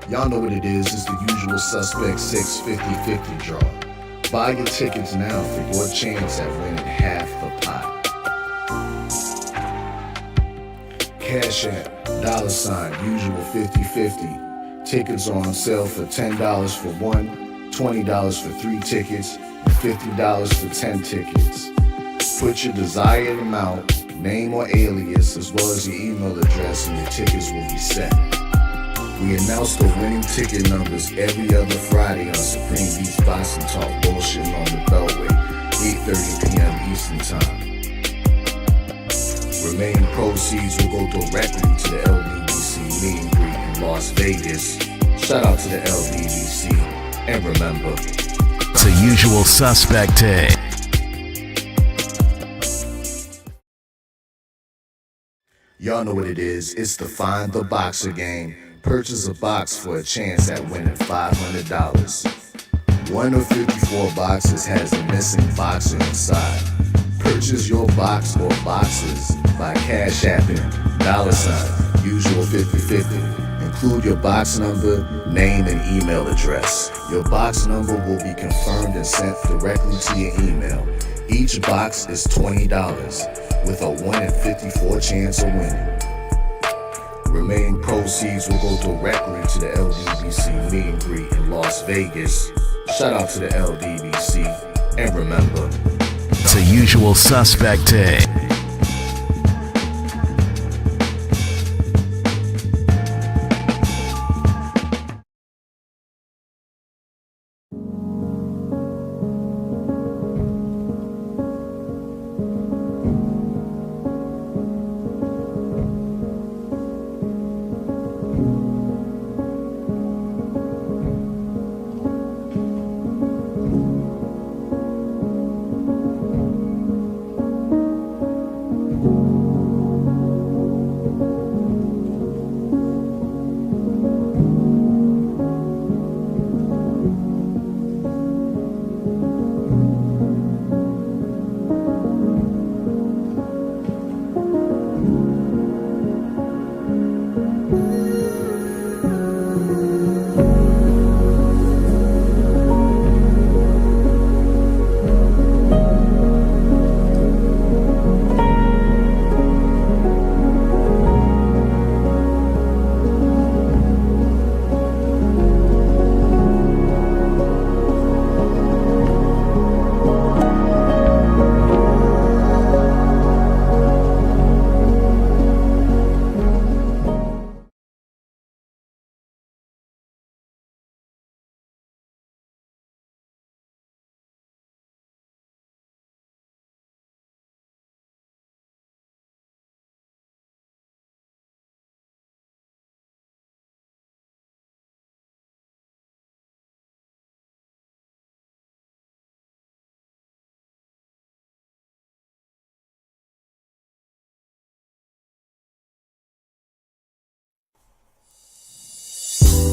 Y'all know what it is. It's the usual suspect 650-50 draw. Buy your tickets now for your chance at winning half the pot. Cash App, $ usual 50-50. Tickets are on sale for $10 for one, $20 for 3 tickets, and $50 for 10 tickets. Put your desired amount, name or alias, as well as your email address, and your tickets will be set. We announce the winning ticket numbers every other Friday on Supreme Beats Boxing Talk Bullshitting on the Beltway, 8:30 p.m. Eastern Time. Remaining proceeds will go directly to the LDBC meet and greet in Las Vegas. Shout out to the LDBC, and remember, it's a usual suspect day. Y'all know what it is. It's the Find the Boxer game. Purchase a box for a chance at winning $500. One of 54 boxes has a missing boxer inside. Purchase your box or boxes by Cash Apping $ usual 50-50. Include your box number, name, and email address. Your box number will be confirmed and sent directly to your email. Each box is $20 with a 1 in 54 chance of winning. Remaining proceeds will go directly to the LDBC meet and greet in Las Vegas. Shout out to the LDBC, and remember, it's a usual suspect day.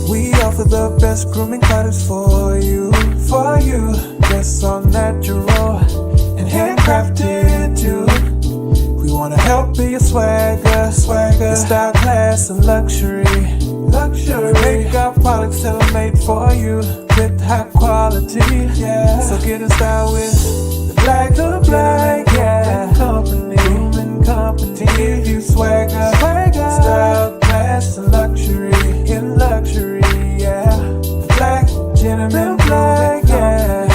We offer the best grooming products for you. Dress all natural and handcrafted too. We wanna help be your swagger, style, class, and luxury. We make our products tailor-made for you with high quality. Yeah. So get in style with the black, yeah. Grooming company, to give you swagger, style, class, and luxury. In luxury, yeah. Black, gentleman, black, yeah.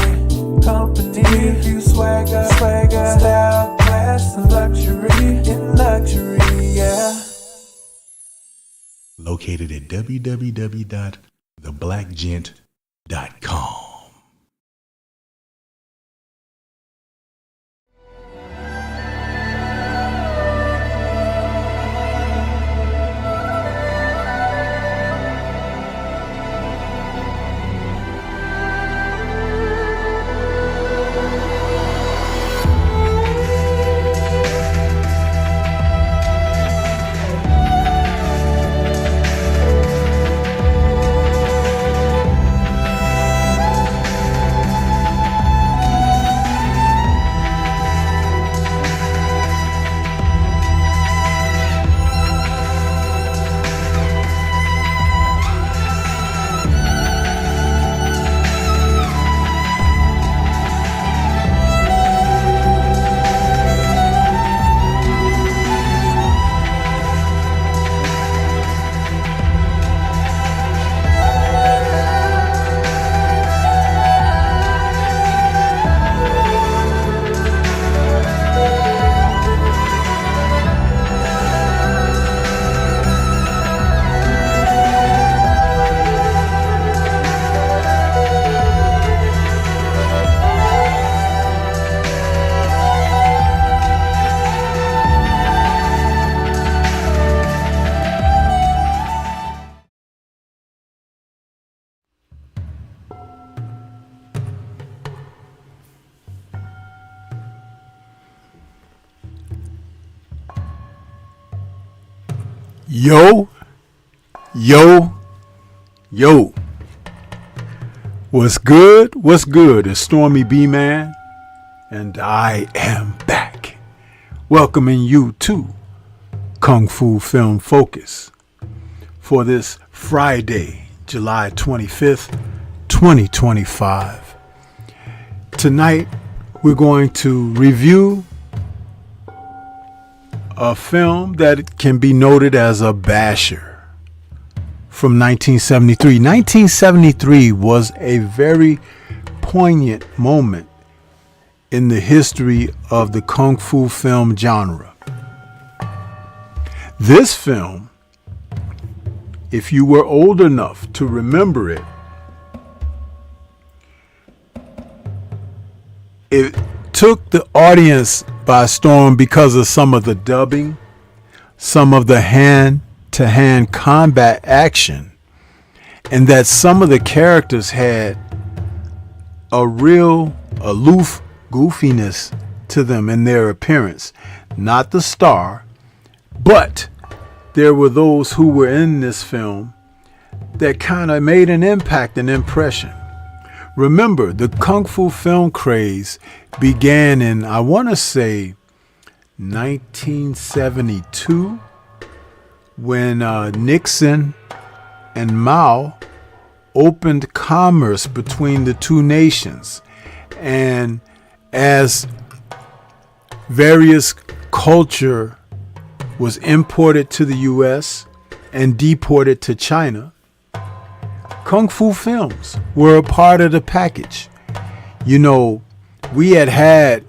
Company, give you swagger, style, class, and luxury. In luxury, yeah. Located at www.theblackgent.com. Yo, yo, yo. What's good? What's good? It's Stormy B-Man, and I am back, welcoming you to Kung Fu Film Focus for this Friday, July 25th, 2025. Tonight, we're going to review a film that can be noted as a basher from 1973. 1973 was a very poignant moment in the history of the Kung Fu film genre. This film, if you were old enough to remember it, it took the audience by storm because of some of the dubbing, some of the hand-to-hand combat action, and that some of the characters had a real aloof goofiness to them in their appearance. Not the star, but there were those who were in this film that kind of made an impact, an impression. Remember, the Kung Fu film craze began in, I want to say, 1972, when Nixon and Mao opened commerce between the two nations. And as various culture was imported to the U.S. and deported to China, Kung Fu films were a part of the package. You know, we had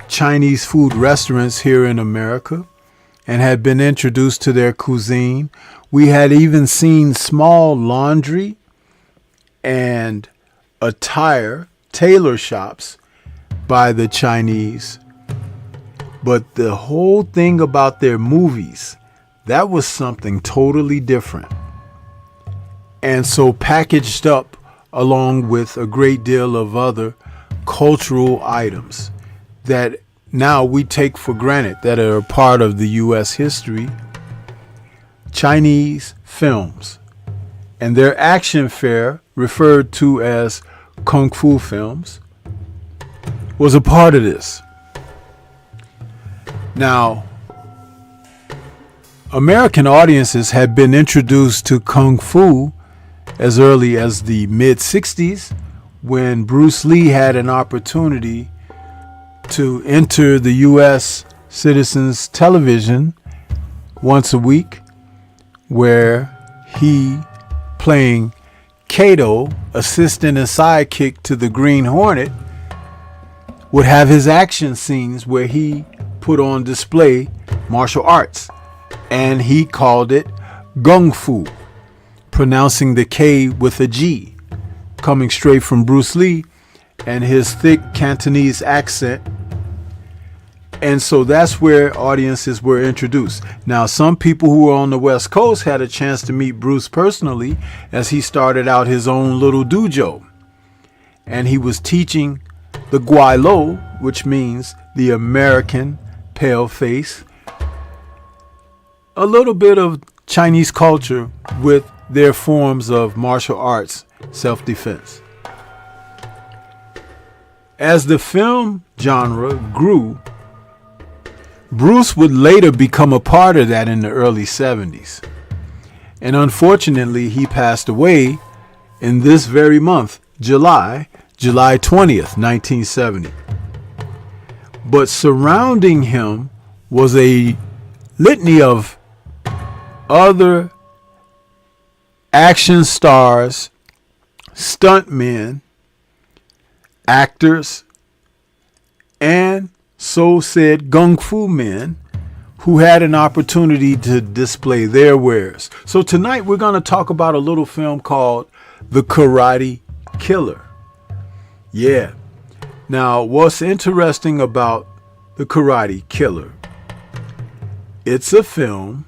Chinese food restaurants here in America and had been introduced to their cuisine. We had even seen small laundry and attire, tailor shops by the Chinese. But the whole thing about their movies, that was something totally different. And so packaged up along with a great deal of other cultural items that now we take for granted that are a part of the U.S. history. Chinese films and their action fare, referred to as Kung Fu films, was a part of this. Now, American audiences had been introduced to Kung Fu as early as the mid-60s, when Bruce Lee had an opportunity to enter the U.S. citizens' television once a week, where he, playing Kato, assistant and sidekick to the Green Hornet, would have his action scenes where he put on display martial arts, and he called it Gung Fu, pronouncing the K with a G, coming straight from Bruce Lee and his thick Cantonese accent. And so that's where audiences were introduced. Now, some people who were on the West Coast had a chance to meet Bruce personally as he started out his own little dojo. And he was teaching the Guai Lo, which means the American pale face, a little bit of Chinese culture with their forms of martial arts, self-defense. As the film genre grew, Bruce would later become a part of that in the early 70s. And unfortunately, he passed away in this very month, July 20th, 1970. But surrounding him was a litany of other action stars, stuntmen, actors, and so said Gung Fu men who had an opportunity to display their wares. So tonight we're going to talk about a little film called The Karate Killer. Yeah. Now, what's interesting about The Karate Killer? It's a film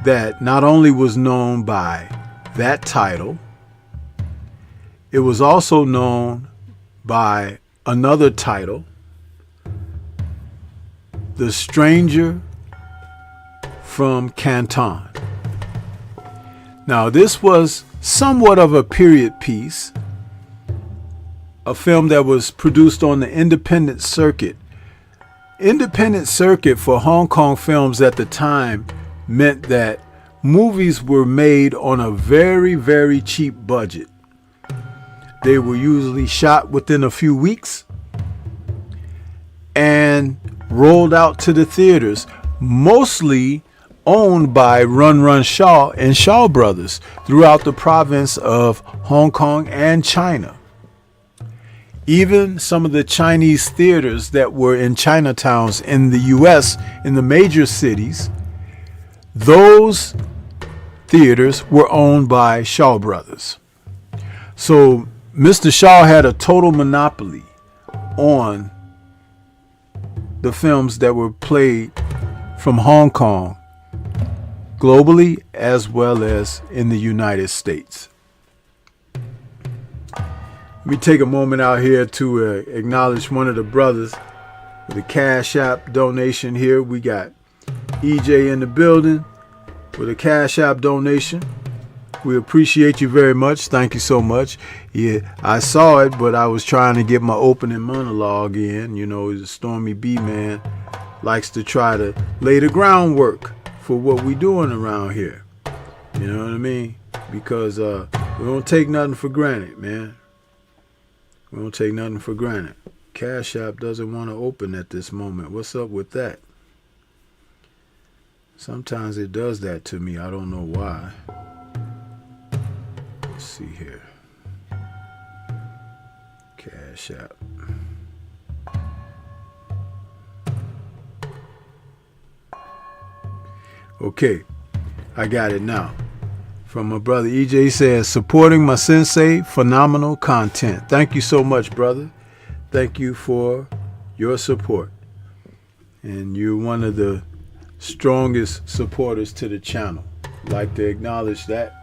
that not only was known by that title, it was also known by another title, The Stranger from Canton. Now, this was somewhat of a period piece, a film that was produced on the independent circuit. Independent circuit for Hong Kong films at the time meant that movies were made on a very, very cheap budget. They were usually shot within a few weeks and rolled out to the theaters, mostly owned by Run Run Shaw and Shaw Brothers throughout the province of Hong Kong and China. Even some of the Chinese theaters that were in Chinatowns in the US, in the major cities, those theaters were owned by Shaw Brothers. So Mr. Shaw had a total monopoly on the films that were played from Hong Kong, globally as well as in the United States. Let me take a moment out here to acknowledge one of the brothers with a Cash App donation here. We got EJ in the building with a Cash App donation. We appreciate you very much. Thank you so much. Yeah, I saw it, but I was trying to get my opening monologue in. You know, the Stormy B man likes to try to lay the groundwork for what we doing around here. You know what I mean? Because we don't take nothing for granted, man. We don't take nothing for granted. Cash App doesn't want to open at this moment. What's up with that? Sometimes it does that to me. I don't know why. Let's see here. Cash App. Okay, I got it now. From my brother EJ says, supporting my sensei, phenomenal content. Thank you so much, brother. Thank you for your support. And you're one of the strongest supporters to the channel. Like to acknowledge that.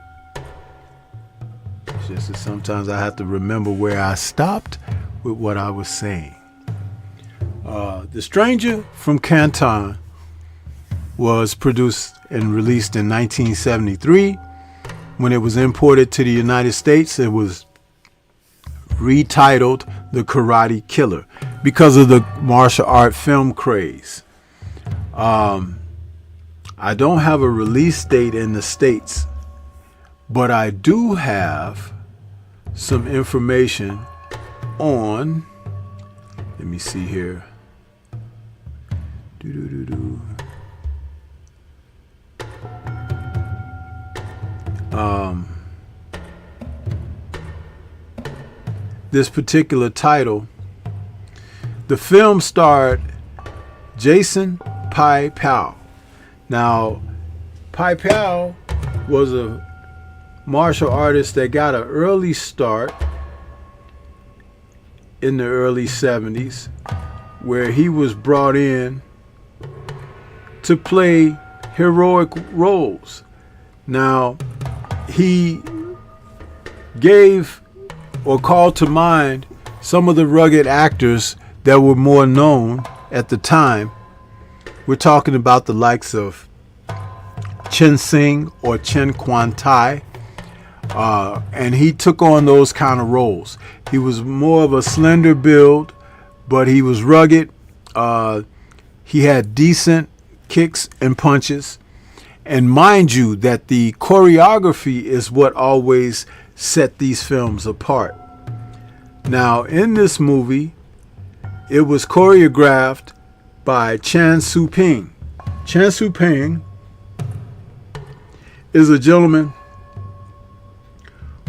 It's just that sometimes I have to remember where I stopped with what I was saying. The Stranger from Canton was produced and released in 1973. When it was imported to the United States, it was retitled The Karate Killer because of the martial art film craze. I don't have a release date in the States, but I do have some information on, let me see here. This particular title, the film starred Jason Pai Pao. Now, Pai Pao was a martial artist that got an early start in the early 70s, where he was brought in to play heroic roles. Now, he gave or called to mind some of the rugged actors that were more known at the time. We're talking about the likes of Chen Sing or Chen Quan Tai. And he took on those kind of roles. He was more of a slender build, but he was rugged. He had decent kicks and punches. And mind you that the choreography is what always set these films apart. Now, in this movie, it was choreographed by Chan Su Ping. Chan Su Ping is a gentleman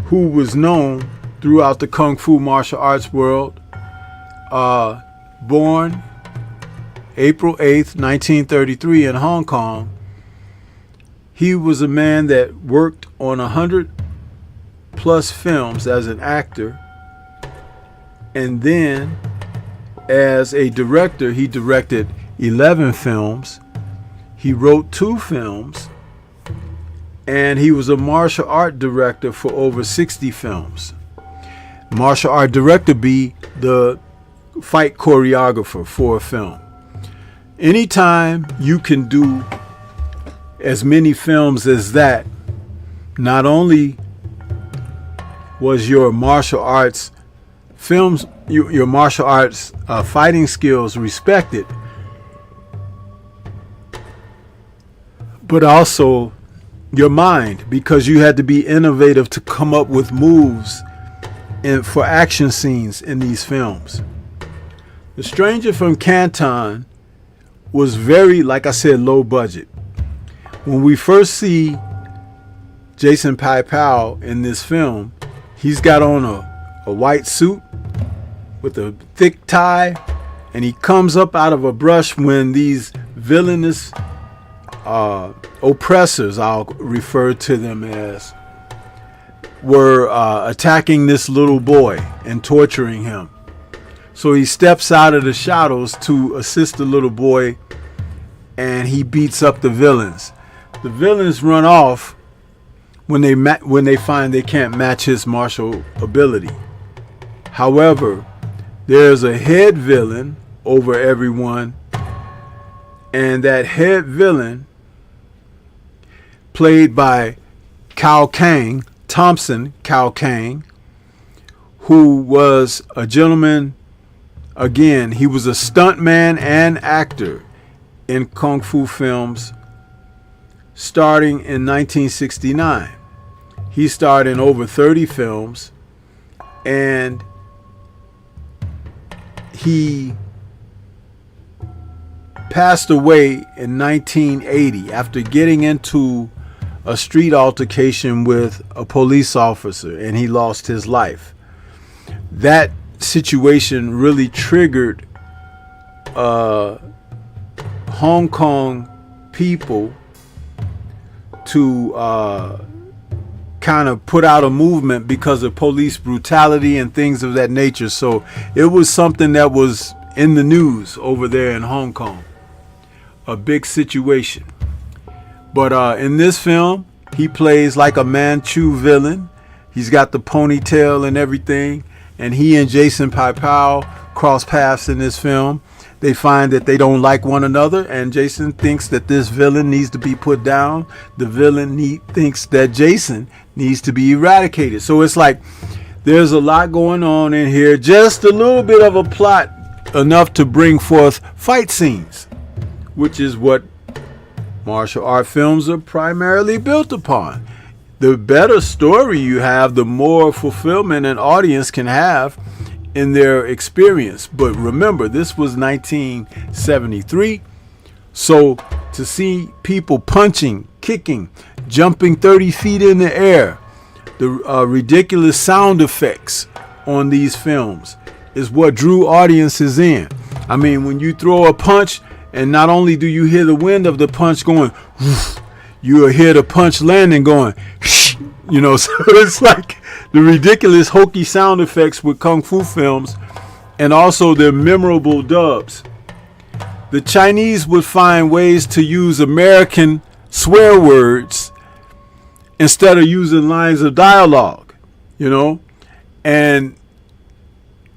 who was known throughout the Kung Fu martial arts world. Born April 8th, 1933 in Hong Kong. He was a man that worked on 100 plus films as an actor, and then as a director he directed 11 films. He wrote 2 films, and he was a martial art director for over 60 films. Martial art director be the fight choreographer for a film. Anytime you can do as many films as that, not only was your martial arts films, your martial arts fighting skills respected, but also your mind, because you had to be innovative to come up with moves for action scenes in these films. The Stranger from Canton was very, like I said, low budget. When we first see Jason Pai-Pao in this film, he's got on a white suit with a thick tie, and he comes up out of a brush when these villainous oppressors, I'll refer to them as, were attacking this little boy and torturing him. So he steps out of the shadows to assist the little boy, and he beats up the villains. The villains run off when they find they can't match his martial ability. However, there's a head villain over everyone, and that head villain, played by Thompson Cao Kang, who was a gentleman. Again, he was a stuntman and actor in Kung Fu films starting in 1969. He starred in over 30 films, and he passed away in 1980 after getting into a street altercation with a police officer, and he lost his life. That situation really triggered Hong Kong people to kind of put out a movement because of police brutality and things of that nature. So it was something that was in the news over there in Hong Kong. A big situation. But in this film, he plays like a Manchu villain. He's got the ponytail and everything. And he and Jason Pai-Pao cross paths in this film. They find that they don't like one another, and Jason thinks that this villain needs to be put down. The villain thinks that Jason needs to be eradicated. So it's like there's a lot going on in here. Just a little bit of a plot, enough to bring forth fight scenes, which is what martial art films are primarily built upon. The better story you have, the more fulfillment an audience can have in their experience. But remember, this was 1973. So to see people punching, kicking, jumping 30 feet in the air, the ridiculous sound effects on these films is what drew audiences in. I mean, when you throw a punch, and not only do you hear the wind of the punch going, you hear the punch landing going, so it's like the ridiculous hokey sound effects with Kung Fu films, and also their memorable dubs. The Chinese would find ways to use American swear words instead of using lines of dialogue, and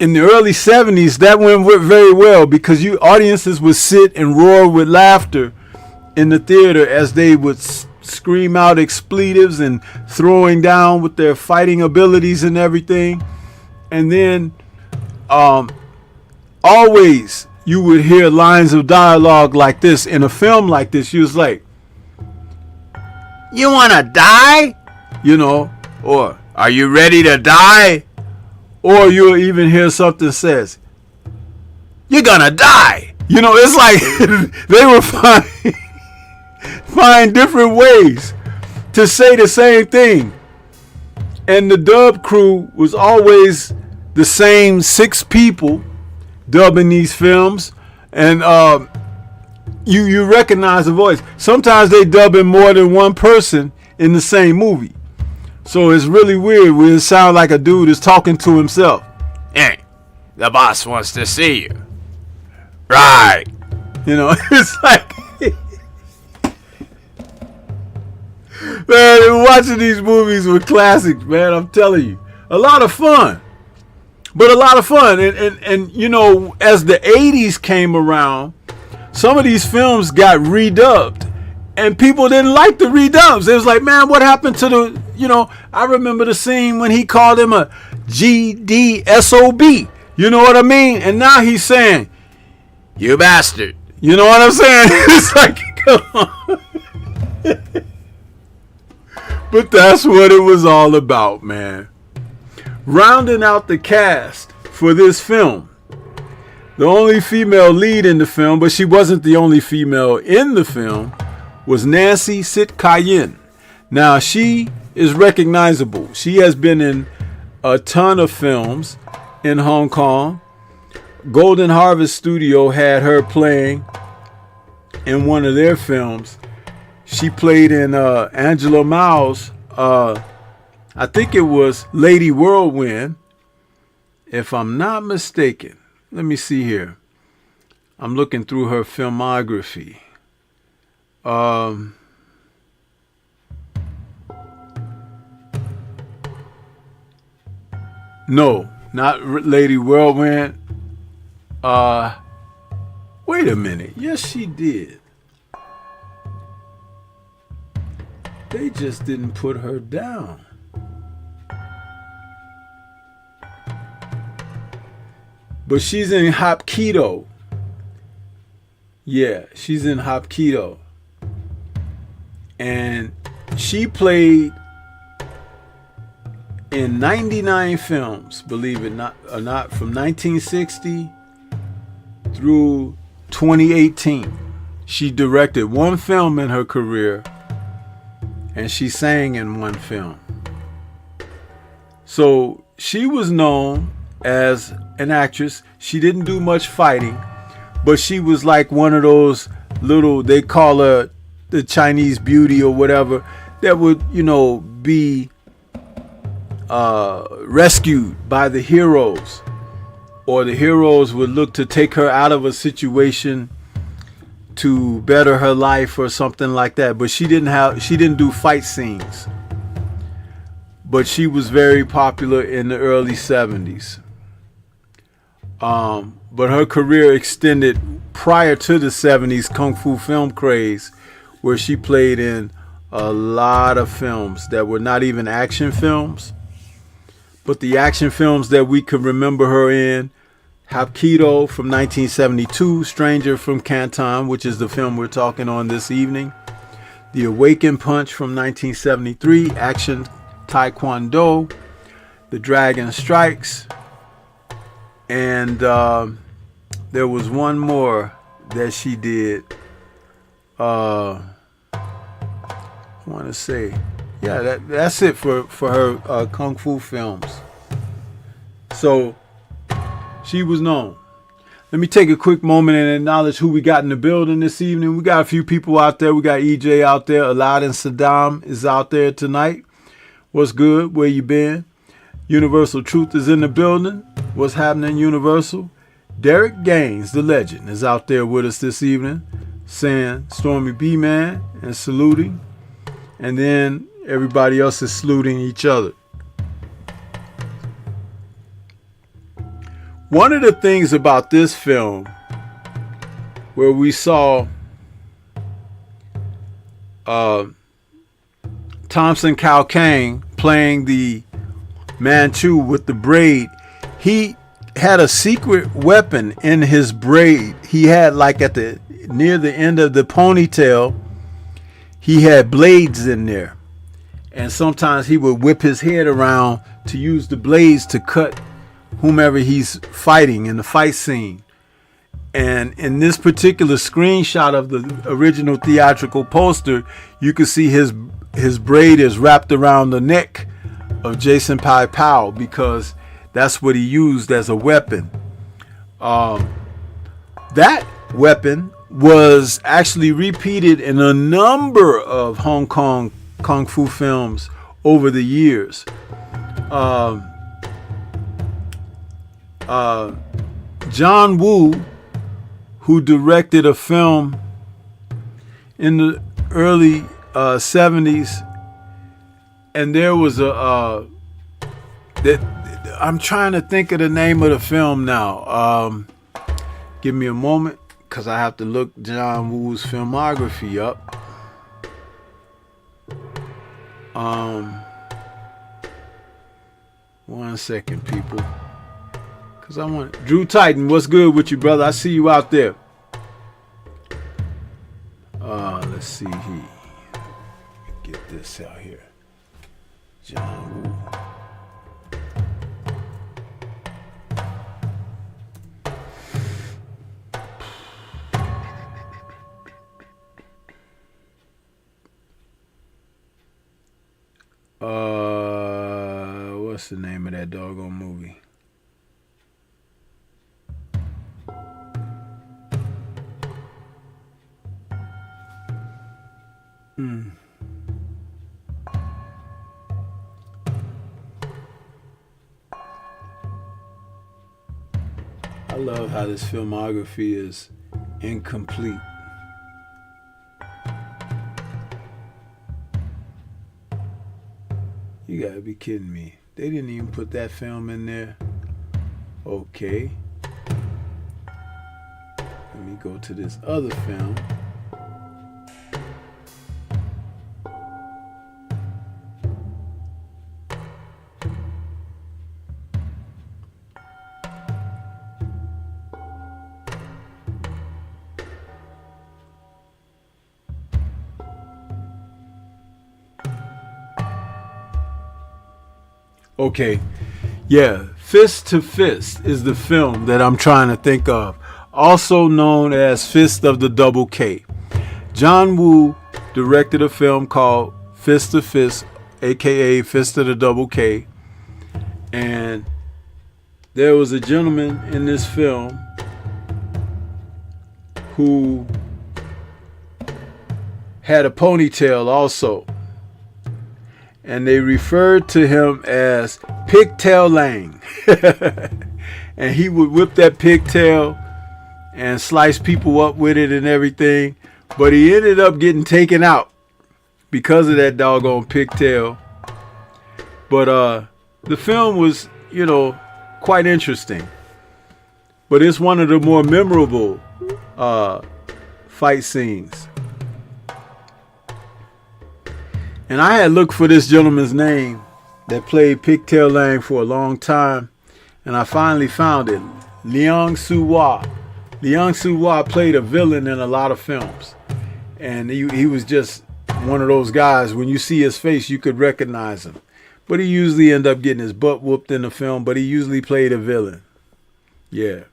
in the early 70s, that went very well because audiences would sit and roar with laughter in the theater as they would scream out expletives and throwing down with their fighting abilities and everything. And then always you would hear lines of dialogue like this in a film like this. You was like, "You want to die?" Or "Are you ready to die?" Or you'll even hear something says, "You're gonna die." It's like they were find different ways to say the same thing. And the dub crew was always the same 6 people dubbing these films. And you recognize the voice. Sometimes they dub in more than one person in the same movie. So it's really weird when it sounds like a dude is talking to himself. "Hey, the boss wants to see you." Right. It's like, man, watching these movies were classics, man. I'm telling you. A lot of fun. But a lot of fun. And as the 80s came around, some of these films got redubbed. And people didn't like the redubs. It was like, man, what happened to the I remember the scene when he called him a GDSOB. You know what I mean? And now he's saying, you bastard. You know what I'm saying? It's like, come on. But that's what it was all about, man. Rounding out the cast for this film, the only female lead in the film, but she wasn't the only female in the film, was Nancy Sitkayen. Now, she is recognizable. She has been in a ton of films in Hong Kong. Golden Harvest Studio had her playing in one of their films. She played in Angela Mao's, I think it was Lady Whirlwind, if I'm not mistaken. Let me see here. I'm looking through her filmography. No, not Lady Whirlwind. Wait a minute. Yes, she did. They just didn't put her down. But she's in Hapkido. Yeah, she's in Hapkido. And she played in 99 films, believe it or not, from 1960 through 2018. She directed one film in her career, and she sang in one film. So she was known as an actress. She didn't do much fighting, but she was like one of those little, they call her the Chinese beauty or whatever, that would, be rescued by the heroes, or the heroes would look to take her out of a situation to better her life or something like that. But she didn't do fight scenes. But she was very popular in the early 70s. But her career extended prior to the 70s Kung Fu film craze, where she played in a lot of films that were not even action films. But the action films that we could remember her in: Hapkido from 1972, Stranger from Canton, which is the film we're talking on this evening, The Awakened Punch from 1973, Action Taekwondo, The Dragon Strikes, and there was one more that she did. I want to say, yeah, that's it for her Kung Fu films. So she was known. Let me take a quick moment and acknowledge who we got in the building this evening. We got a few people out there. We got EJ out there. Aladdin Saddam is out there tonight. What's good? Where you been? Universal Truth is in the building. What's happening, Universal? Derek Gaines, the legend, is out there with us this evening, saying Stormy B-Man and saluting. And then everybody else is saluting each other. One of the things about this film, where we saw Thompson Kao Kang playing the Manchu with the braid, he had a secret weapon in his braid. He had, like, near the end of the ponytail, he had blades in there. And sometimes he would whip his head around to use the blades to cut whomever he's fighting in the fight scene. And in this particular screenshot of the original theatrical poster, you can see his braid is wrapped around the neck of Jason Pai Pao, because that's what he used as a weapon. That weapon was actually repeated in a number of Hong Kong Kung Fu films over the years. John Woo, who directed a film in the early 70s, and there was I'm trying to think of the name of the film now. Give me a moment, because I have to look John Woo's filmography up. 1 second, people. Because I want... Drew Titan, what's good with you, brother? I see you out there. Let's see here. Get this out here. John Woo. What's the name of that doggone movie? I love how this filmography is incomplete. You gotta be kidding me. They didn't even put that film in there. Okay. Let me go to this other film. Okay, yeah, Fist to Fist is the film that I'm trying to think of, also known as Fist of the Double K. John Woo directed a film called Fist to Fist, aka Fist of the Double K, and there was a gentleman in this film who had a ponytail also. And they referred to him as Pigtail Lang. And he would whip that pigtail and slice people up with it and everything. But he ended up getting taken out because of that doggone pigtail. But the film was, you know, quite interesting. But it's one of the more memorable fight scenes. And I had looked for this gentleman's name that played Pigtail Lang for a long time, and I finally found it. Leung Soo-hwa. Leung Soo-hwa played a villain in a lot of films, and he was just one of those guys. When you see his face, you could recognize him. But he usually ended up getting his butt whooped in the film, but he usually played a villain. Yeah.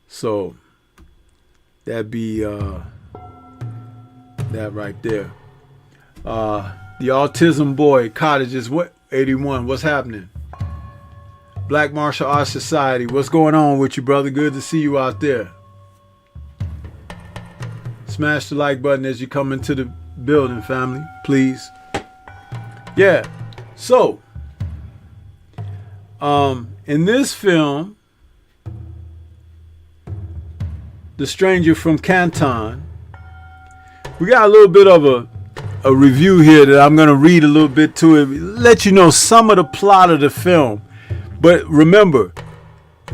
So that'd be that right there. The Autism Boy, Cottages, what 81, what's happening? Black Martial Arts Society, what's going on with you, brother? Good to see you out there. Smash the like button as you come into the building, family, please. Yeah, so in this film, The Stranger from Canton, we got a little bit of a review here that I'm going to read a little bit to it, let you know some of the plot of the film. But remember,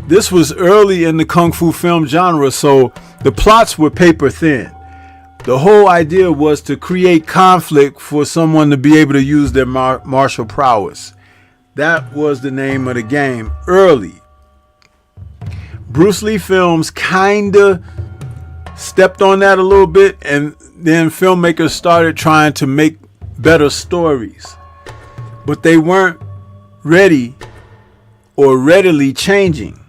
this was early in the Kung Fu film genre, so the plots were paper thin. The whole idea was to create conflict for someone to be able to use their martial prowess. That was the name of the game early. Bruce Lee films kinda stepped on that a little bit, and then filmmakers started trying to make better stories, but they weren't ready or readily changing.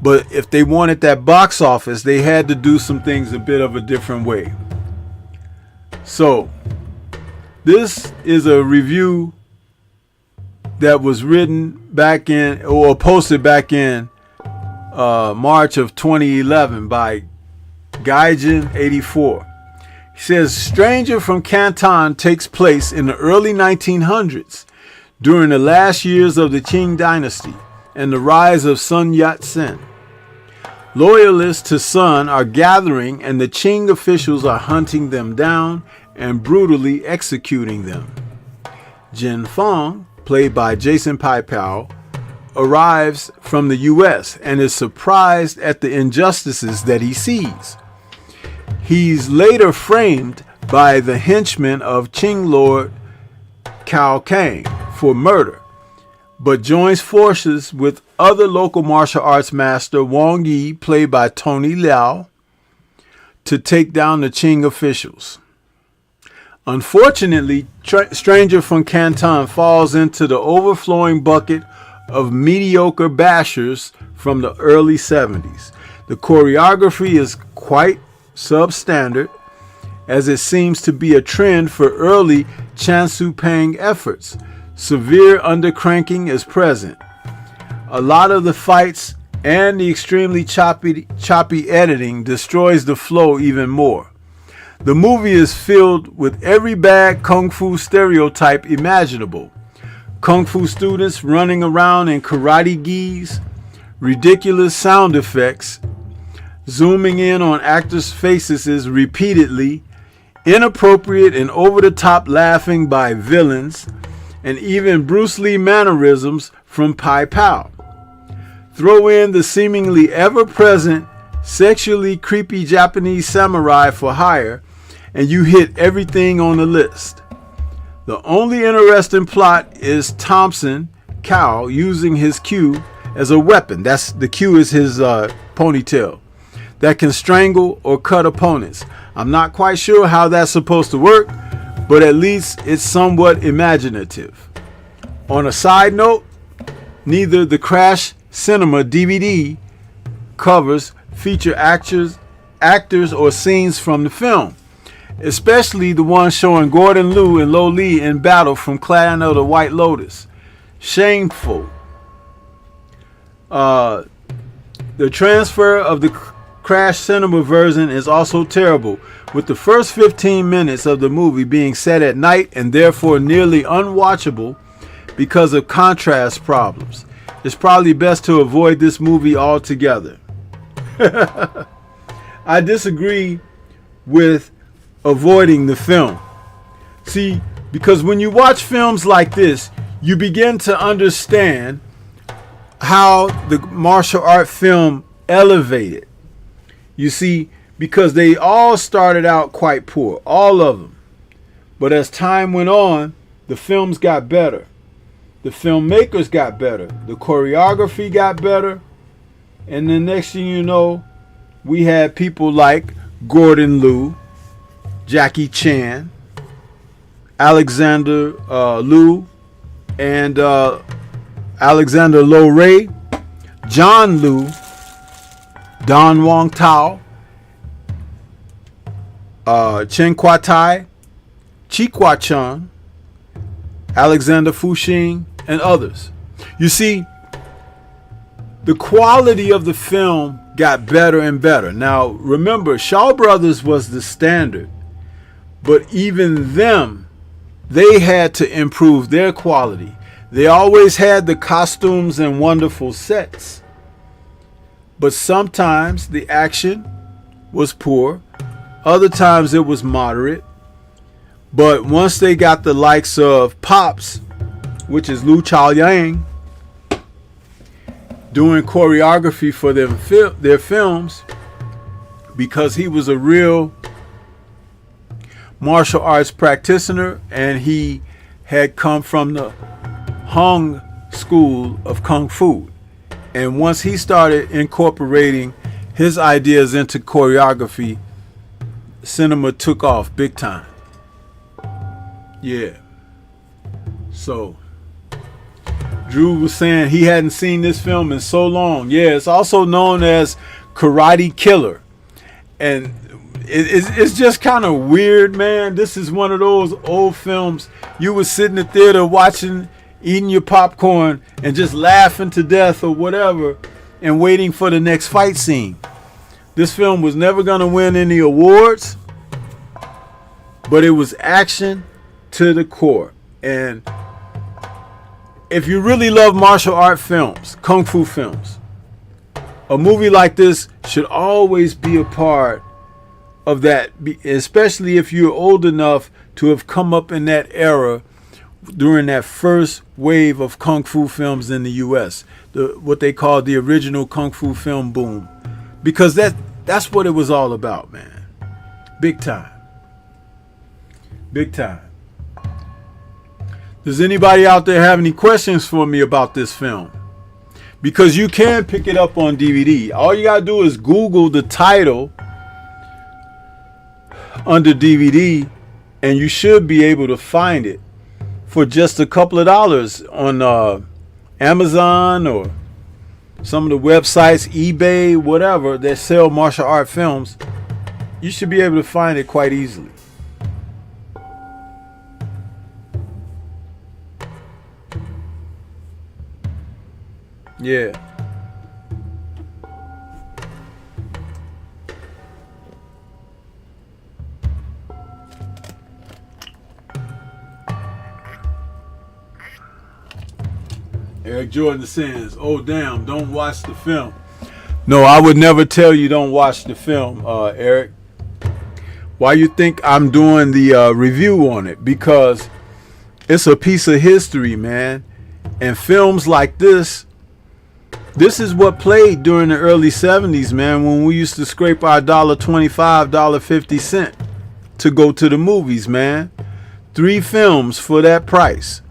But if they wanted that box office, they had to do some things a bit of a different way. So this is a review that was written back in, or posted back in March of 2011 by Gaijin84. He says, Stranger from Canton takes place in the early 1900s during the last years of the Qing dynasty and the rise of Sun Yat-sen. Loyalists to Sun are gathering, and the Qing officials are hunting them down and brutally executing them. Jin Fong, played by Jason Paipao, arrives from the U.S. and is surprised at the injustices that he sees. He's later framed by the henchmen of Qing Lord Cao Kang for murder, but joins forces with other local martial arts master Wang Yi, played by Tony Liao, to take down the Qing officials. Unfortunately, Stranger from Canton falls into the overflowing bucket of mediocre bashers from the early 70s. The choreography is quite substandard, as it seems to be a trend for early Chan Su Pang efforts. Severe undercranking is present. A lot of the fights and the extremely choppy editing destroys the flow even more. The movie is filled with every bad kung fu stereotype imaginable. Kung fu students running around in karate gis, ridiculous sound effects, zooming in on actors' faces repeatedly, inappropriate and over-the-top laughing by villains, and even Bruce Lee mannerisms from Pai Pao. Throw in the seemingly ever-present, sexually creepy Japanese samurai for hire, and you hit everything on the list. The only interesting plot is Thompson Cow using his cue as a weapon. The cue is his ponytail that can strangle or cut opponents. I'm not quite sure how that's supposed to work, but at least it's somewhat imaginative. On a side note, neither the Crash Cinema DVD covers feature actors or scenes from the film, especially the one showing Gordon Liu and Lo Li in battle from Clan of the White Lotus. Shameful. The transfer of the Crash Cinema version is also terrible, with the first 15 minutes of the movie being set at night and therefore nearly unwatchable because of contrast problems. It's probably best to avoid this movie altogether. I disagree with avoiding the film. See, because when you watch films like this, you begin to understand how the martial art film elevated. You see, because they all started out quite poor, all of them. But as time went on, the films got better. The filmmakers got better. The choreography got better. And the next thing you know, we had people like Gordon Liu, Jackie Chan, Alexander Liu, and Alexander Lo Ray, John Liu, Don Wong Tao, Chen Kwa Tai, Chi Kwa Chun, Alexander Fuxing, and others. You see, the quality of the film got better and better. Now, remember, Shaw Brothers was the standard, but even them, they had to improve their quality. They always had the costumes and wonderful sets, but sometimes the action was poor, other times it was moderate. But once they got the likes of Pops, which is Lu Chao Yang, doing choreography for their films, because he was a real martial arts practitioner and he had come from the Hung school of Kung Fu. And once he started incorporating his ideas into choreography, cinema took off big time. Yeah. So Drew was saying he hadn't seen this film in so long. Yeah, it's also known as Karate Killer. And it's just kind of weird, man. This is one of those old films you would sit in the theater watching, eating your popcorn and just laughing to death or whatever and waiting for the next fight scene. This film was never going to win any awards, but it was action to the core. And if you really love martial art films, kung fu films, a movie like this should always be a part of that, especially if you're old enough to have come up in that era during that first wave of kung fu films in the US, what they call the original kung fu film boom, because that's what it was all about, man. Big time. Big time. Does anybody out there have any questions for me about this film? Because you can pick it up on DVD. All you gotta do is Google the title under DVD, and you should be able to find it for just a couple of dollars on Amazon or some of the websites, eBay, whatever, that sell martial art films. You should be able to find it quite easily. Yeah. Eric Jordan says, "Oh damn, don't watch the film." No, I would never tell you don't watch the film, Eric. Why you think I'm doing the review on it? Because it's a piece of history, man. And films like this is what played during the early 70s, man, when we used to scrape our $1.25, $1.50 to go to the movies, man. 3 films for that price.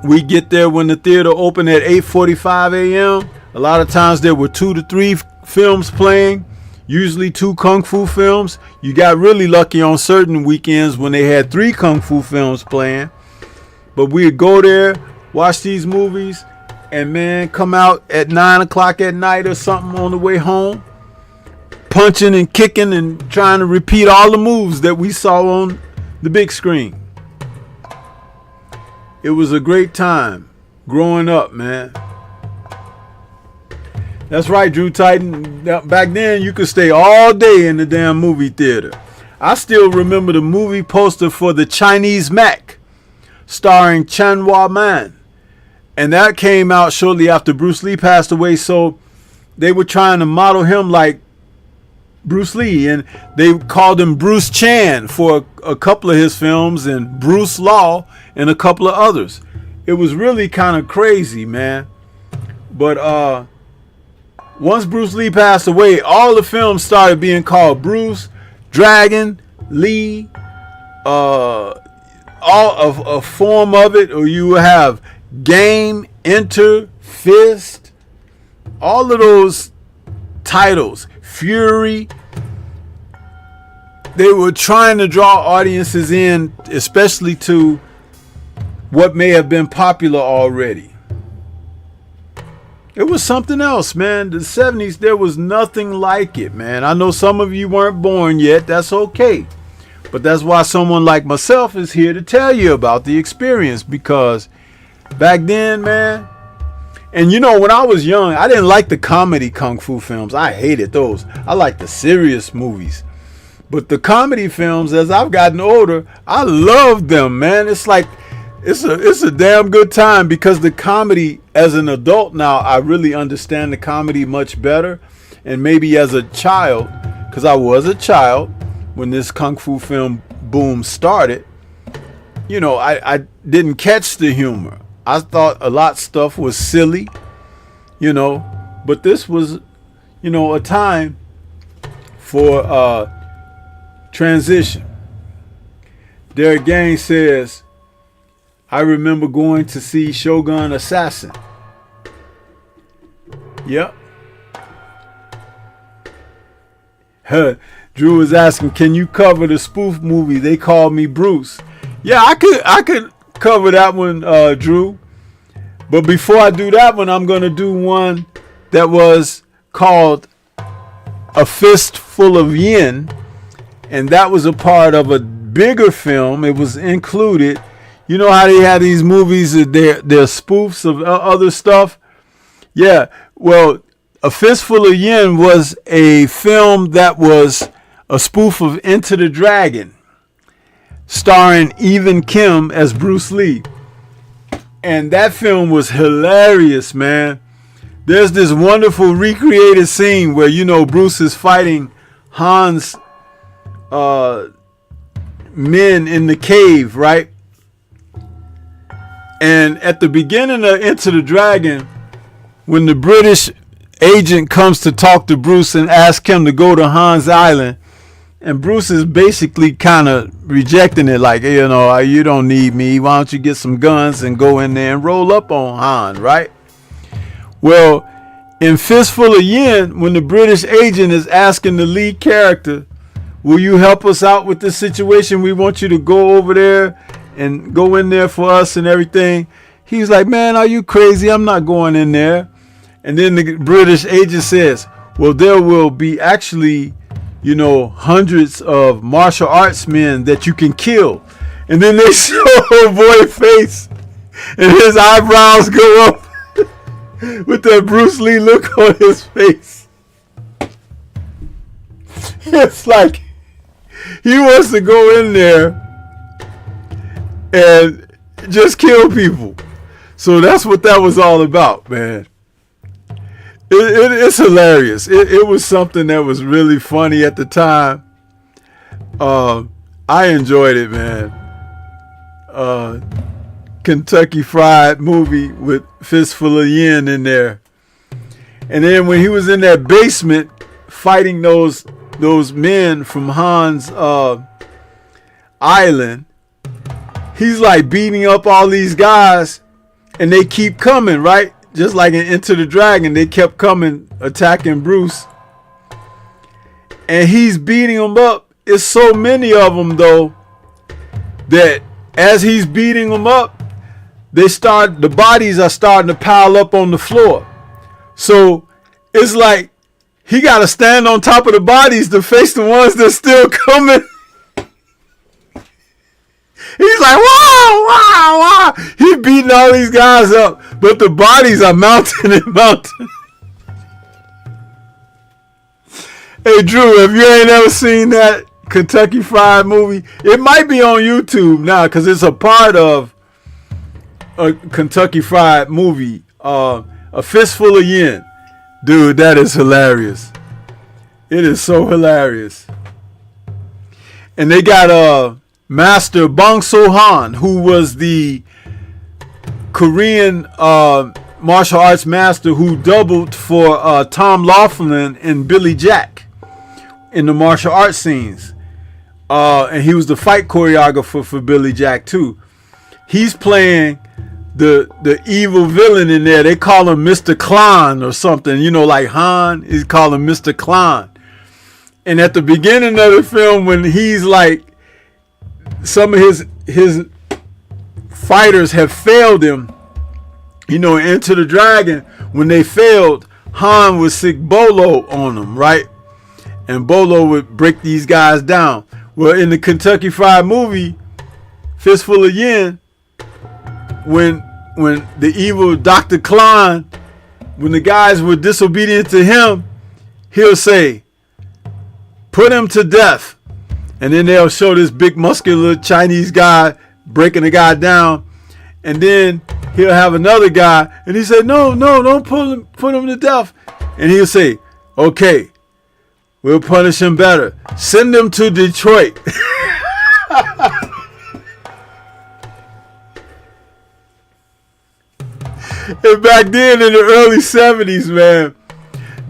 We get there when the theater opened at 8:45 a.m. A lot of times there were 2 to 3 films playing, usually 2 kung fu films. You got really lucky on certain weekends when they had 3 kung fu films playing. But we'd go there, watch these movies, and man, come out at 9 o'clock at night or something on the way home, punching and kicking and trying to repeat all the moves that we saw on the big screen. It was a great time growing up, man. That's right, Drew Titan. Back then, you could stay all day in the damn movie theater. I still remember the movie poster for The Chinese Mac, starring Chen Hua Man. And that came out shortly after Bruce Lee passed away, so they were trying to model him like Bruce Lee, and they called him Bruce Chan for a couple of his films, and Bruce Law and a couple of others. It was really kind of crazy, man. But once Bruce Lee passed away, all the films started being called Bruce, Dragon, Lee, all of a form of it, or you have Game, Enter, Fist, all of those titles, Fury. They were trying to draw audiences in, especially to what may have been popular already. It was something else, man. The 70s, there was nothing like it, man. I know some of you weren't born yet. That's okay. But that's why someone like myself is here to tell you about the experience, because back then, man, and you know, when I was young, I didn't like the comedy kung fu films. I hated those. I liked the serious movies. But the comedy films, as I've gotten older, I love them, man. It's like, it's a damn good time, because the comedy, as an adult now, I really understand the comedy much better. And maybe as a child, because I was a child when this kung fu film boom started, you know, I didn't catch the humor. I thought a lot of stuff was silly, you know, but this was, you know, a time for transition. Derek Gaines says, I remember going to see Shogun Assassin. Yep. Drew is asking, can you cover the spoof movie They Call Me Bruce? Yeah, I could cover that one, Drew. But before I do that one, I'm going to do one that was called A Fistful of Yen. And that was a part of a bigger film. It was included. You know how they had these movies, they're spoofs of other stuff? Yeah, well, A Fistful of Yen was a film that was a spoof of Enter the Dragon, starring Evan Kim as Bruce Lee. And that film was hilarious, man. There's this wonderful recreated scene where, you know, Bruce is fighting Han's men in the cave, right? And at the beginning of Enter the Dragon, when the British agent comes to talk to Bruce and ask him to go to Han's Island, And Bruce is basically kind of rejecting it, like, you know, you don't need me. Why don't you get some guns and go in there and roll up on Han, right? Well, in Fistful of Yin, when the British agent is asking the lead character, will you help us out with this situation? We want you to go over there and go in there for us and everything. He's like, man, are you crazy? I'm not going in there. And then the British agent says, well, there will be actually, you know, hundreds of martial arts men that you can kill. And then they show her boy's face and his eyebrows go up with that Bruce Lee look on his face. It's like he wants to go in there and just kill people. So that's what that was all about, man. It's hilarious. It was something that was really funny at the time. I enjoyed it, man. Kentucky Fried Movie with Fistful of Yin in there. And then when he was in that basement fighting those men from Han's island, he's like beating up all these guys and they keep coming, right? Just like in Enter the Dragon, they kept coming, attacking Bruce. And he's beating them up. It's so many of them, though, that as he's beating them up, the bodies are starting to pile up on the floor. So it's like he got to stand on top of the bodies to face the ones that's still coming. He's like, wow, wow, wow. He's beating all these guys up, but the bodies are mounting and mounting. Hey, Drew, if you ain't ever seen that Kentucky Fried Movie, it might be on YouTube now because it's a part of a Kentucky Fried Movie, A Fistful of Yin. Dude, that is hilarious. It is so hilarious. And they got Master Bong So-han, who was the Korean martial arts master who doubled for Tom Laughlin and Billy Jack in the martial arts scenes. And he was the fight choreographer for Billy Jack too. He's playing the evil villain in there. They call him Mr. Klein or something. You know, like Han, he's called him Mr. Klein. And at the beginning of the film, when he's like, some of his fighters have failed him, you know, Enter the Dragon, when they failed, Han would sick Bolo on them, right? And Bolo would break these guys down. Well, in the Kentucky Fried Movie, Fistful of Yin, when the evil Dr. Klein, when the guys were disobedient to him, he'll say, put him to death. And then they'll show this big muscular Chinese guy breaking the guy down. And then he'll have another guy. And he said, no, don't put him to death. And he'll say, okay, we'll punish him better. Send him to Detroit. And back then in the early 70s, man,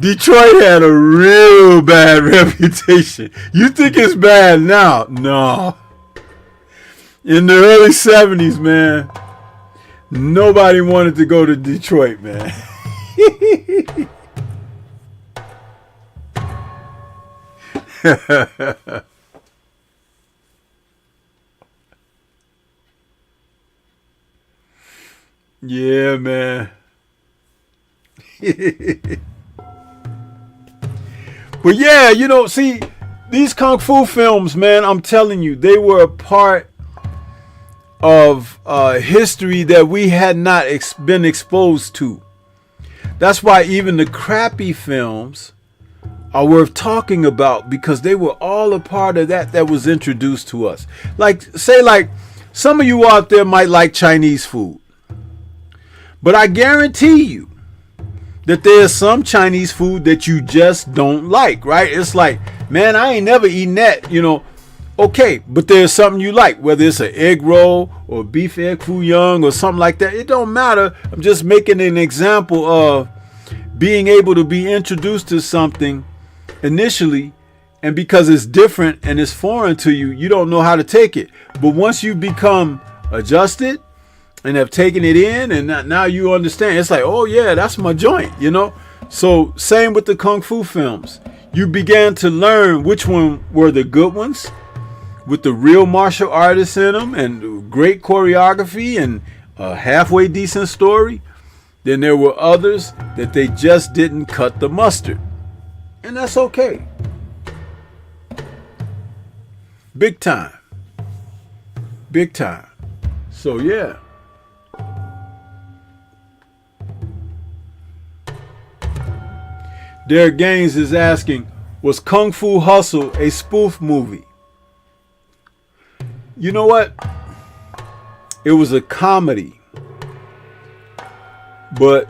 Detroit had a real bad reputation. You think it's bad now? No. In the early 70s, man, nobody wanted to go to Detroit, man. Yeah, man. But yeah, you know, see, these Kung Fu films, man, I'm telling you, they were a part of history that we had not been exposed to. That's why even the crappy films are worth talking about, because they were all a part of that was introduced to us. Like, say, like, some of you out there might like Chinese food, but I guarantee you that there's some Chinese food that you just don't like, right? It's like, man, I ain't never eaten that, you know. Okay, but there's something you like, whether it's an egg roll or beef egg foo young or something like that. It don't matter. I'm just making an example of being able to be introduced to something initially And because it's different and it's foreign to you, you don't know how to take it. But once you become adjusted and have taken it in, and now you understand, it's like, oh yeah, that's my joint, you know? So same with the Kung Fu films. You began to learn which one were the good ones with the real martial artists in them and great choreography and a halfway decent story. Then there were others that they just didn't cut the mustard. And that's okay. Big time. Big time. So yeah. Derek Gaines is asking, was Kung Fu Hustle a spoof movie? You know what? It was a comedy. But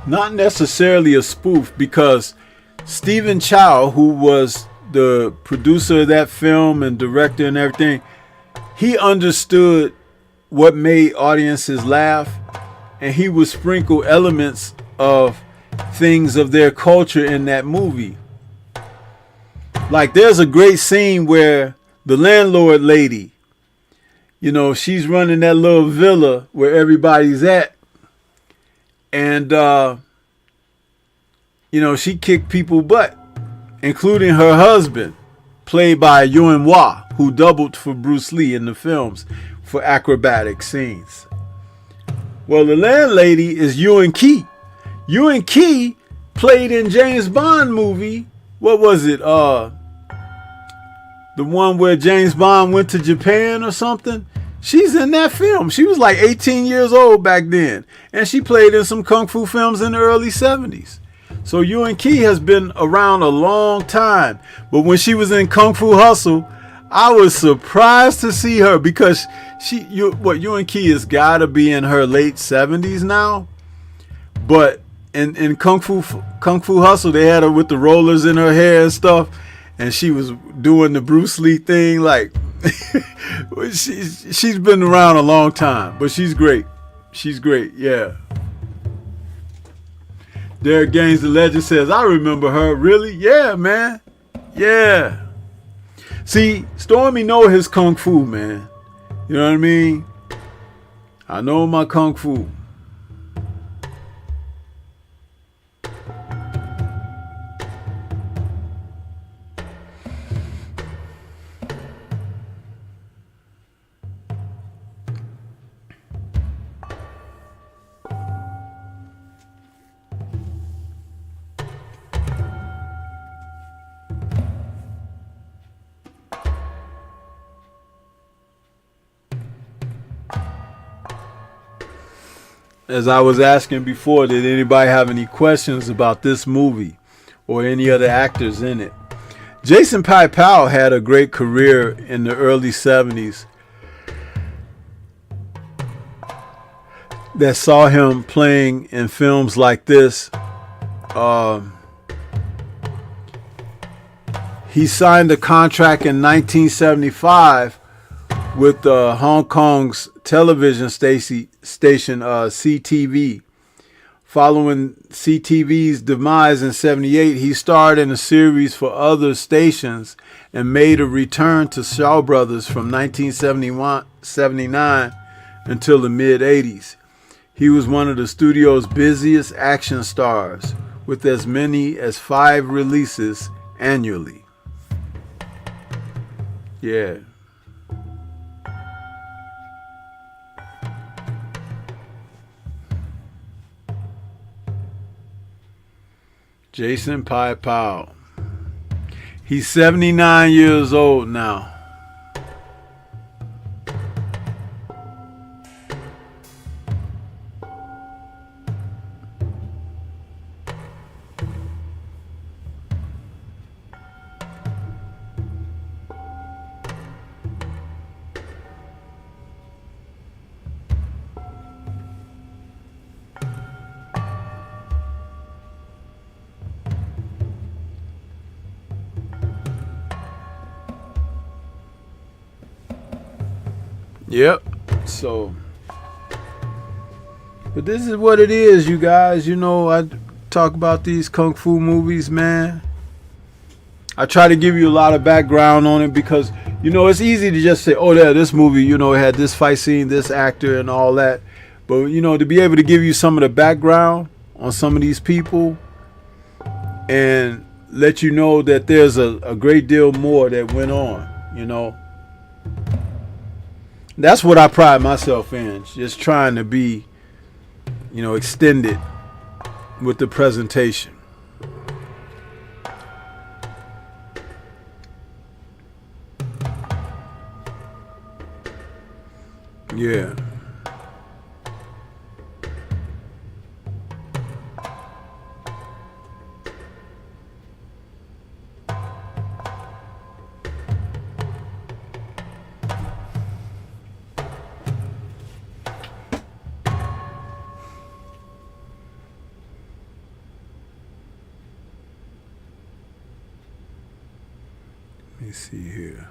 not necessarily a spoof, because Stephen Chow, who was the producer of that film and director and everything, he understood what made audiences laugh, and he would sprinkle elements of things of their culture in that movie. Like there's a great scene where the landlord lady, you know, she's running that little villa where everybody's at, and you know, she kicked people butt, including her husband, played by Yuen Wah, who doubled for Bruce Lee in the films for acrobatic scenes. Well, the landlady is Yuen Key. Yuen Key played in James Bond movie. What was it? The one where James Bond went to Japan or something. She's in that film. She was like 18 years old back then. And she played in some Kung Fu films in the early 70s. So Yuen Key has been around a long time. But when she was in Kung Fu Hustle, I was surprised to see her, because Yuen Key has got to be in her late 70s now. But in Kung Fu Hustle, they had her with the rollers in her hair and stuff, and she was doing the Bruce Lee thing. Like she's been around a long time, but she's great. She's great, yeah. Derek Gaines, the legend, says, I remember her. Really? Yeah, man. Yeah. See, Stormy know his Kung Fu, man. You know what I mean? I know my Kung Fu. As I was asking before, did anybody have any questions about this movie or any other actors in it? Jason Pai-Pao had a great career in the early 70s that saw him playing in films like this. He signed a contract in 1975 with Hong Kong's television station CTV. Following CTV's demise in 78, he starred in a series for other stations and made a return to Shaw Brothers from 1979 until the mid-80s. He was one of the studio's busiest action stars, with as many as 5 releases annually. Yeah. Jason Pai-Pao. He's 79 years old now. Yep. So, but this is what it is, you guys. You know, I talk about these kung fu movies, man, I try to give you a lot of background on it because, you know, it's easy to just say, oh, yeah, this movie, you know, had this fight scene, this actor and all that. But, you know, to be able to give you some of the background on some of these people and let you know that there's a great deal more that went on, you know. That's what I pride myself in, just trying to be, you know, extended with the presentation. Yeah. Let me see here.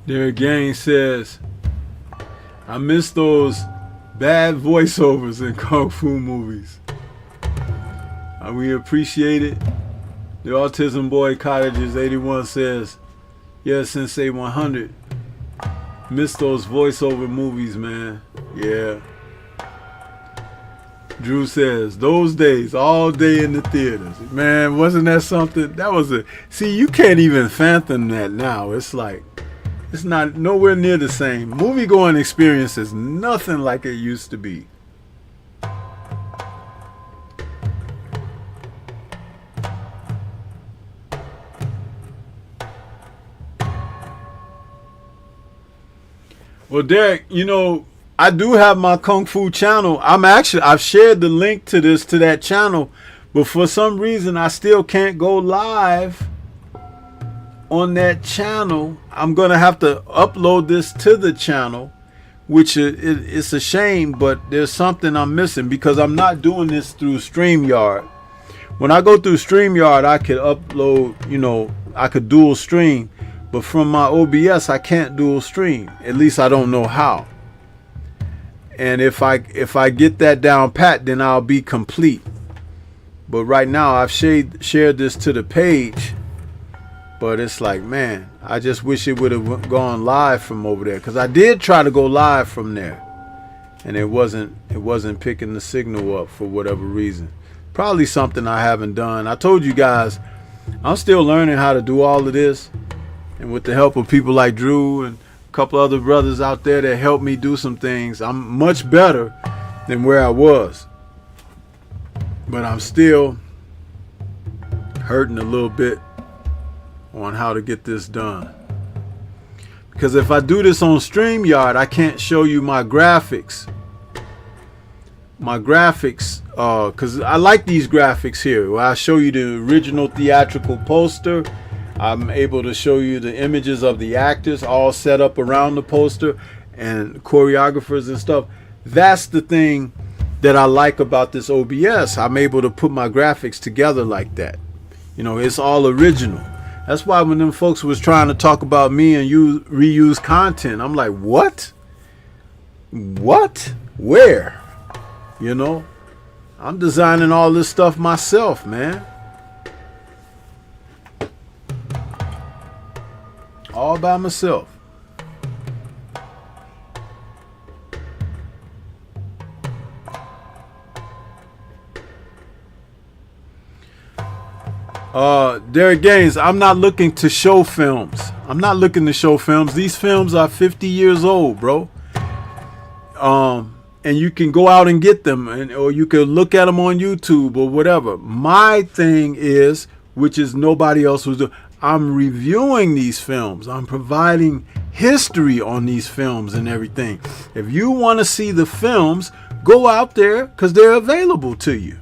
There again says, I miss those bad voiceovers in kung fu movies. We appreciate it. The Autism Boy Cottages 81 says, yeah, Sensei 100. Miss those voiceover movies, man. Yeah. Drew says, those days, all day in the theaters. Man, wasn't that something? That was see, you can't even fathom that now. It's like, it's not nowhere near the same. Movie going experience is nothing like it used to be. Well, Derek, you know, I do have my Kung Fu channel. I've shared the link to that channel, but for some reason I still can't go live on that channel. I'm gonna have to upload this to the channel, which it's a shame, but there's something I'm missing because I'm not doing this through StreamYard. When I go through StreamYard, I could upload, you know, I could dual stream, but from my OBS I can't dual stream. At least I don't know how. And if I get that down pat, then I'll be complete. But right now I've shared this to the page. But it's like, man, I just wish it would have gone live from over there, because I did try to go live from there, and it wasn't picking the signal up for whatever reason. Probably something I haven't done. I told you guys, I'm still learning how to do all of this, and with the help of people like Drew and a couple other brothers out there that helped me do some things, I'm much better than where I was. But I'm still hurting a little bit on how to get this done, because if I do this on StreamYard, I can't show you my graphics because I like these graphics here where I show you the original theatrical poster. I'm able to show you the images of the actors all set up around the poster and choreographers and stuff. That's the thing that I like about this OBS. I'm able to put my graphics together like that. You know, it's all original. That's why when them folks was trying to talk about me and you reuse content, I'm like, what? What? Where? You know, I'm designing all this stuff myself, man. All by myself. Derek Gaines, I'm not looking to show films. I'm not looking to show films. These films are 50 years old, bro. And you can go out and get them, or you can look at them on YouTube or whatever. My thing is, which is nobody else was doing, I'm reviewing these films. I'm providing history on these films and everything. If you want to see the films, go out there because they're available to you.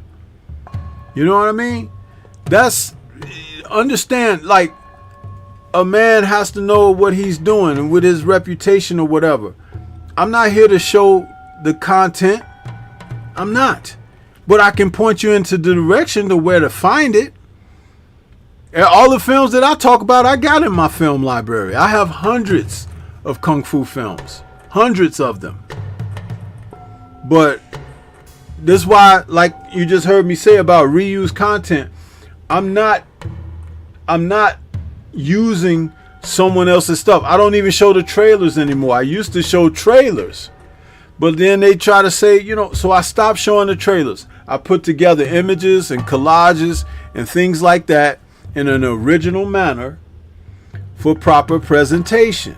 You know what I mean? That's, understand, like, a man has to know what he's doing and with his reputation or whatever. I'm not here to show the content. I'm not. But I can point you into the direction to where to find it. And all the films that I talk about, I got in my film library. I have hundreds of Kung Fu films. Hundreds of them. But this is why, like you just heard me say about reuse content, I'm not using someone else's stuff. I don't even show the trailers anymore. I used to show trailers, but then they try to say, you know, so I stopped showing the trailers. I put together images and collages and things like that in an original manner for proper presentation.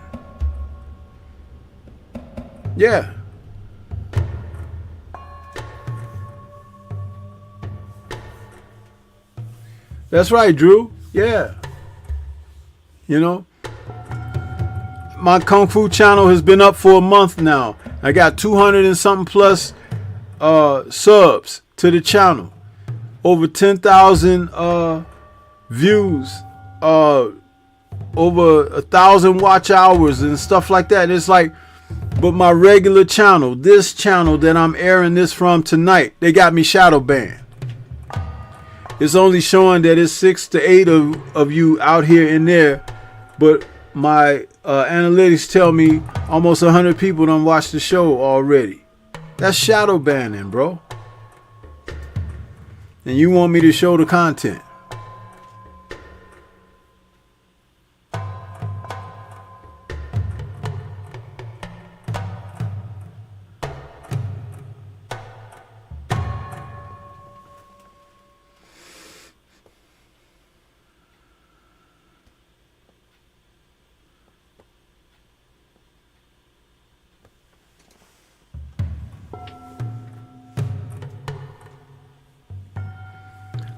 Yeah. That's right, Drew. Yeah. You know, my Kung Fu channel has been up for a month now. I got 200 and something plus subs to the channel. Over 10,000 views. Over 1,000 watch hours and stuff like that. It's like, but my regular channel, this channel that I'm airing this from tonight, they got me shadow banned. It's only showing that it's 6 to 8 of you out here and there, but my analytics tell me almost 100 people done watched the show already. That's shadow banning, bro. And you want me to show the content.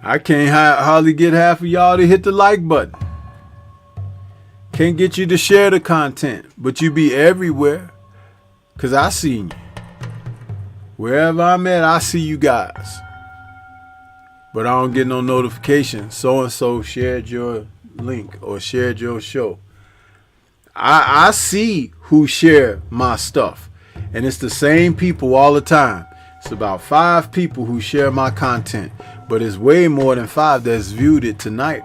I can't hardly get half of y'all to hit the like button. Can't get you to share the content, but you be everywhere. Cause I seen you. Wherever I'm at, I see you guys. But I don't get no notification. So-and-so shared your link or shared your show. I see who share my stuff. And it's the same people all the time. It's about 5 people who share my content. But it's way more than 5 that's viewed it tonight.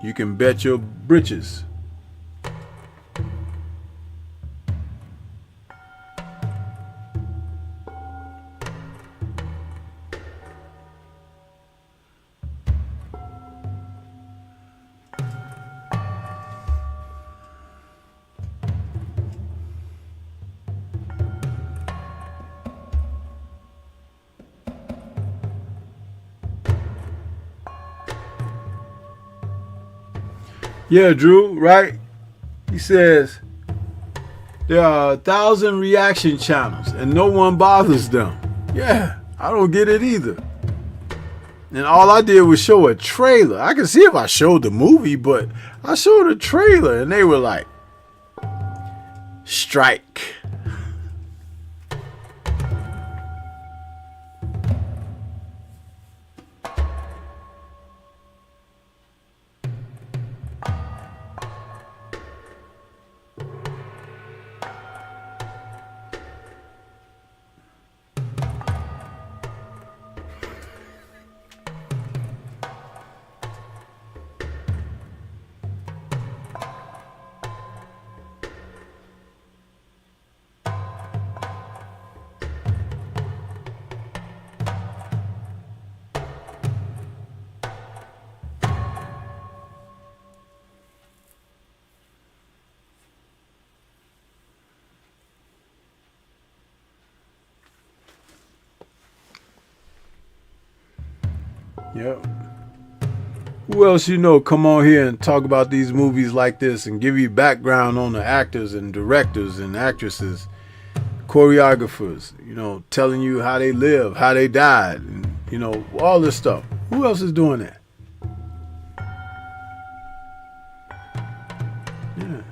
You can bet your britches. Yeah, Drew, right? He says there are 1,000 reaction channels and no one bothers them. Yeah, I don't get it either. And all I did was show a trailer. I can see if I showed the movie, but I showed a trailer and they were like, strike. Yep. Who else you know come on here and talk about these movies like this and give you background on the actors and directors and actresses, choreographers, you know, telling you how they live, how they died, and, you know, all this stuff. Who else is doing that? Yeah.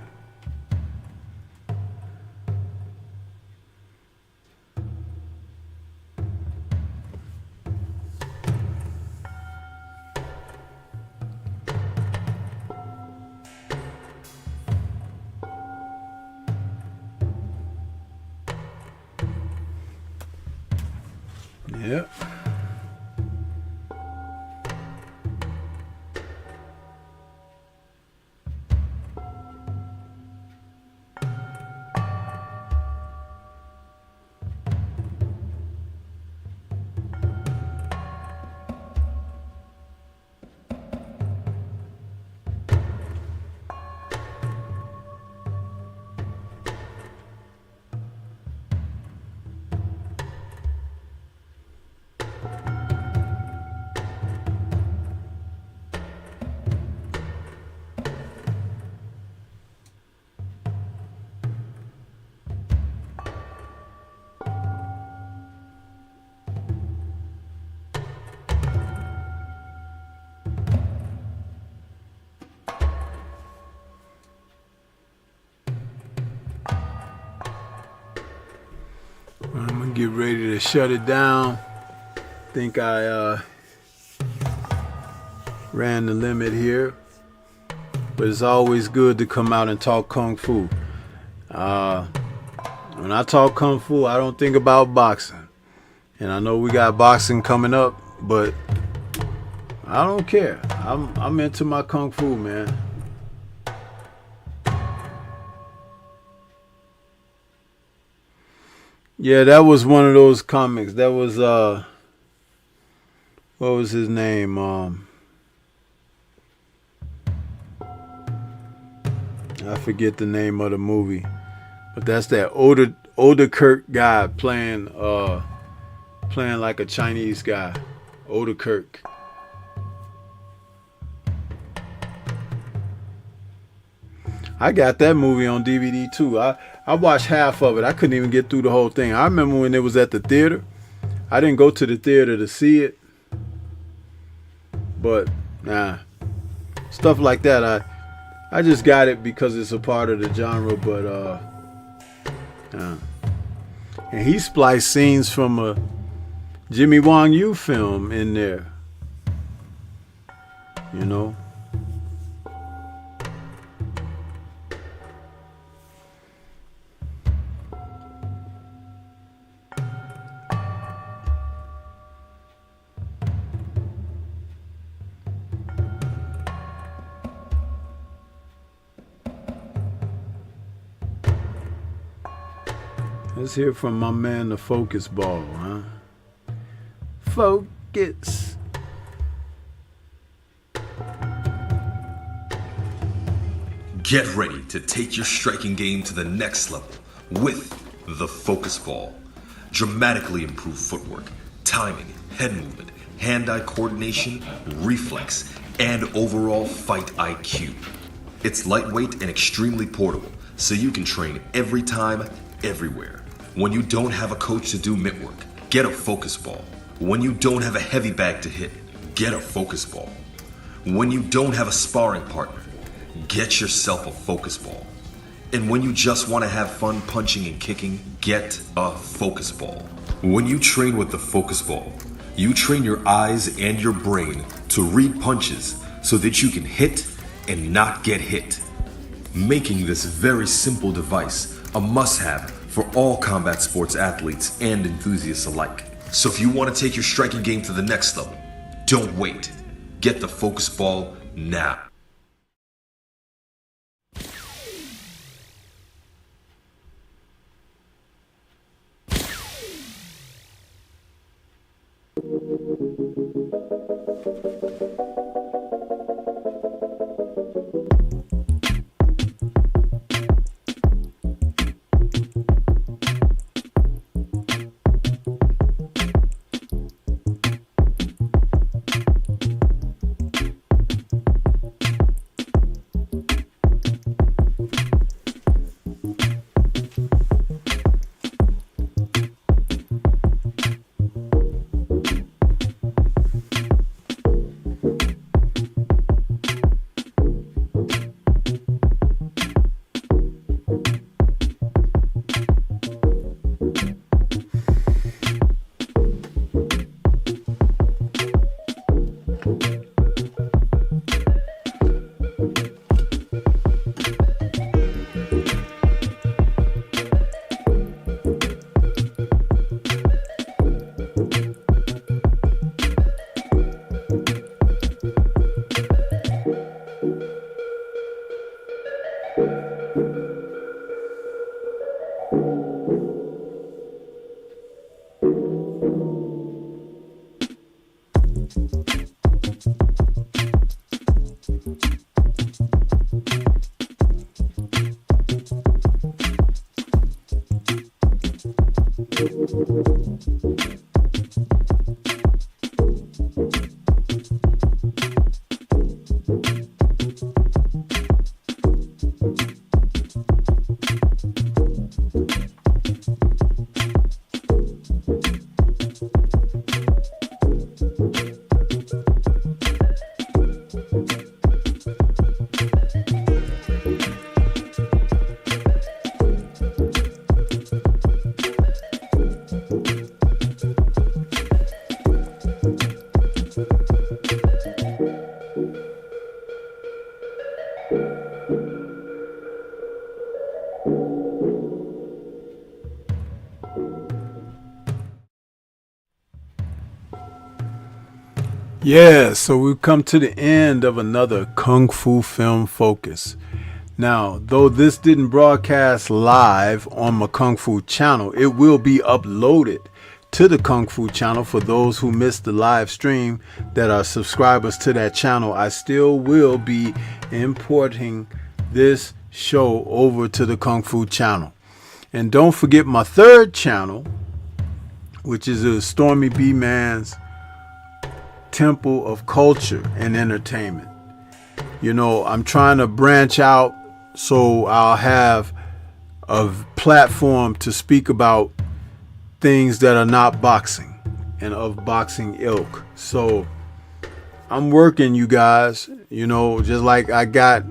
Yep. I'm gonna get ready to shut it down. Think I ran the limit here, but it's always good to come out and talk kung fu. When I talk kung fu, I don't think about boxing, and I know we got boxing coming up, but I don't care. I'm into my kung fu, man. Yeah, that was one of those comics. That was what was his name? I forget the name of the movie, but that's that older Kirk guy playing like a Chinese guy, older Kirk. I got that movie on DVD too. I watched half of it. I couldn't even get through the whole thing. I remember when it was at the theater. I didn't go to the theater to see it, but stuff like that. I just got it because it's a part of the genre. But and he spliced scenes from a Jimmy Wong Yu film in there. You know. Let's hear from my man, the Focus Ball, huh? Focus. Get ready to take your striking game to the next level with the Focus Ball. Dramatically improved footwork, timing, head movement, hand-eye coordination, reflex, and overall fight IQ. It's lightweight and extremely portable, so you can train every time, everywhere. When you don't have a coach to do mitt work, get a Focus Ball. When you don't have a heavy bag to hit, get a Focus Ball. When you don't have a sparring partner, get yourself a Focus Ball. And when you just want to have fun punching and kicking, get a Focus Ball. When you train with the Focus Ball, you train your eyes and your brain to read punches so that you can hit and not get hit, making this very simple device a must-have for all combat sports athletes and enthusiasts alike. So if you want to take your striking game to the next level, don't wait. Get the Focus Ball now. Yeah, so we've come to the end of another Kung Fu Film Focus. Now, though this didn't broadcast live on my Kung Fu channel, it will be uploaded to the Kung Fu channel for those who missed the live stream that are subscribers to that channel. I still will be importing this show over to the Kung Fu channel. And don't forget my third channel, which is a Stormy B Man's Temple of Culture and Entertainment. You know, I'm trying to branch out so I'll have a platform to speak about things that are not boxing and of boxing ilk. So I'm working, you guys, you know, just like I got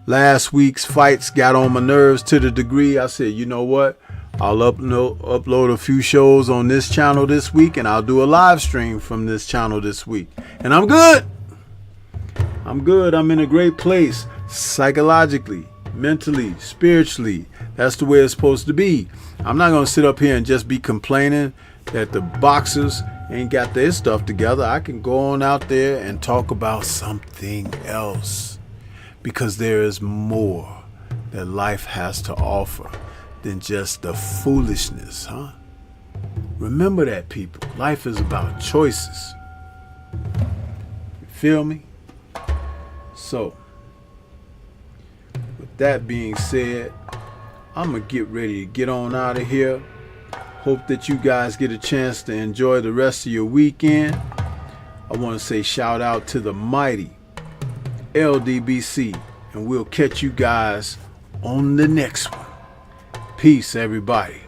last week's fights got on my nerves to the degree I said, you know what? I'll upload a few shows on this channel this week, and I'll do a live stream from this channel this week. And I'm good. I'm good. I'm in a great place psychologically, mentally, spiritually. That's the way it's supposed to be. I'm not going to sit up here and just be complaining that the boxers ain't got their stuff together. I can go on out there and talk about something else, because there is more that life has to offer than just the foolishness, huh? Remember that, people. Life is about choices. You feel me? So, with that being said, I'm going to get ready to get on out of here. Hope that you guys get a chance to enjoy the rest of your weekend. I want to say shout out to the mighty LDBC, and we'll catch you guys on the next one. Peace, everybody.